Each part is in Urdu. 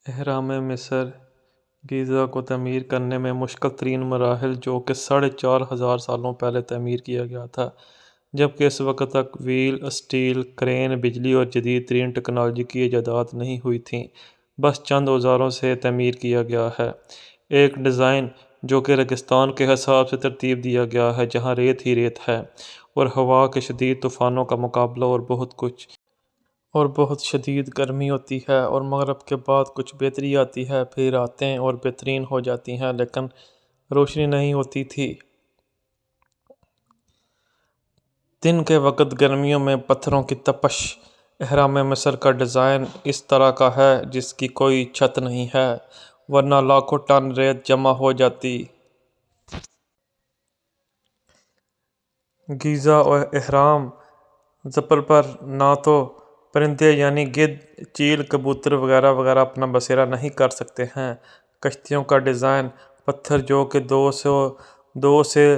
اہرام مصر گیزا کو تعمیر کرنے میں مشکل ترین مراحل جو کہ 4500 سالوں پہلے تعمیر کیا گیا تھا، جبکہ اس وقت تک وہیل، اسٹیل، کرین، بجلی اور جدید ترین ٹیکنالوجی کی ایجادات نہیں ہوئی تھیں، بس چند اوزاروں سے تعمیر کیا گیا ہے۔ ایک ڈیزائن جو کہ ریگستان کے حساب سے ترتیب دیا گیا ہے، جہاں ریت ہی ریت ہے اور ہوا کے شدید طوفانوں کا مقابلہ اور بہت شدید گرمی ہوتی ہے، اور مغرب کے بعد کچھ بہتری آتی ہے، پھر راتیں اور بہترین ہو جاتی ہیں، لیکن روشنی نہیں ہوتی تھی۔ دن کے وقت گرمیوں میں پتھروں کی تپش۔ اہرام مصر کا ڈیزائن اس طرح کا ہے جس کی کوئی چھت نہیں ہے، ورنہ لاکھوں ٹن ریت جمع ہو جاتی۔ گیزا اور اہرام زپل پر نہ تو پرندے یعنی گدھ، چیل، کبوتر وغیرہ وغیرہ اپنا بسیرا نہیں کر سکتے ہیں۔ کشتیوں کا ڈیزائن پتھر جو کہ 2 سے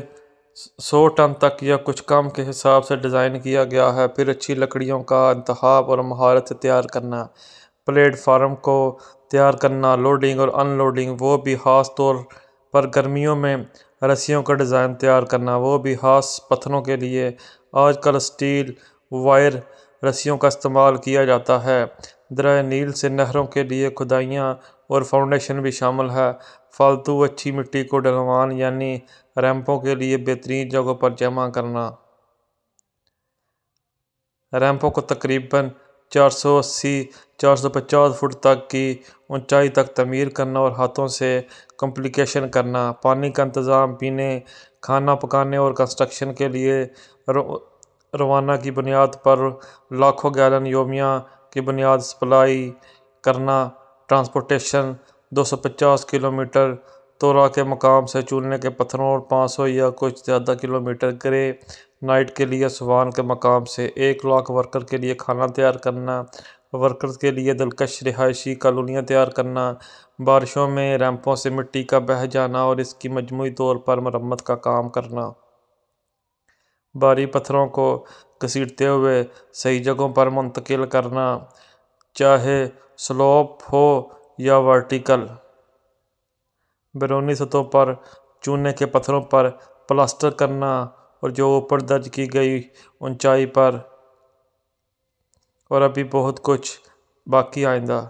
100 ٹن تک یا کچھ کم کے حساب سے ڈیزائن کیا گیا ہے، پھر اچھی لکڑیوں کا انتخاب اور مہارت سے تیار کرنا، پلیٹ فارم کو تیار کرنا، لوڈنگ اور ان لوڈنگ، وہ بھی خاص طور پر گرمیوں میں رسیوں کا ڈیزائن تیار کرنا، وہ بھی خاص پتھروں کے لیے۔ آج کل اسٹیل وائر رسیوں کا استعمال کیا جاتا ہے۔ دریا نیل سے نہروں کے لیے کھدائیاں اور فاؤنڈیشن بھی شامل ہے۔ فالتو اچھی مٹی کو ڈھلوان یعنی ریمپوں کے لیے بہترین جگہوں پر جمع کرنا۔ ریمپوں کو تقریباً 480-450 فٹ تک کی اونچائی تک تعمیر کرنا اور ہاتھوں سے کمپلیشن کرنا۔ پانی کا انتظام پینے، کھانا پکانے اور کنسٹرکشن کے لیے روانہ کی بنیاد پر لاکھوں گیلن یومیہ کی بنیاد سپلائی کرنا۔ ٹرانسپورٹیشن 250 کلومیٹر تورا کے مقام سے چولنے کے پتھروں اور 500 یا کچھ زیادہ کلومیٹر گرے نائٹ کے لیے اسوان کے مقام سے 1 لاکھ ورکر کے لیے کھانا تیار کرنا، ورکرز کے لیے دلکش رہائشی کالونیاں تیار کرنا، بارشوں میں ریمپوں سے مٹی کا بہہ جانا اور اس کی مجموعی طور پر مرمت کا کام کرنا، بھاری پتھروں کو گھسیٹتے ہوئے صحیح جگہوں پر منتقل کرنا، چاہے سلوپ ہو یا ورٹیکل۔ بیرونی سطحوں پر چونے کے پتھروں پر پلاسٹر کرنا اور جو اوپر درج کی گئی اونچائی پر۔ اور ابھی بہت کچھ باقی آئندہ